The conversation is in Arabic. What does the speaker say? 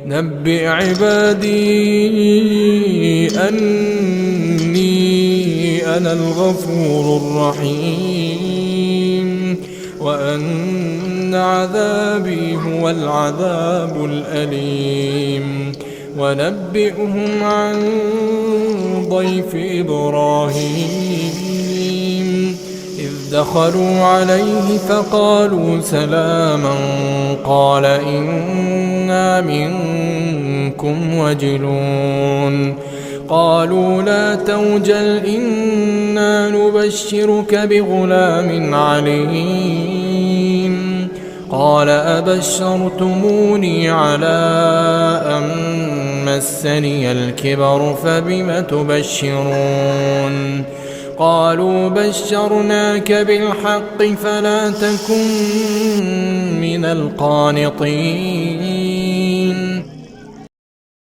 نبئ عبادي أني أنا الغفور الرحيم وأن عذابي هو العذاب الأليم. ونبئهم عن ضيف إبراهيم إذ دخلوا عليه فقالوا سلاما قال إنا منكم وجلون. قالوا لا توجل إنا نبشرك بغلام عليم. قال أبشرتموني على أن مسني الكبر فبم تبشرون. قالوا بشرناك بالحق فلا تكن من القانطين.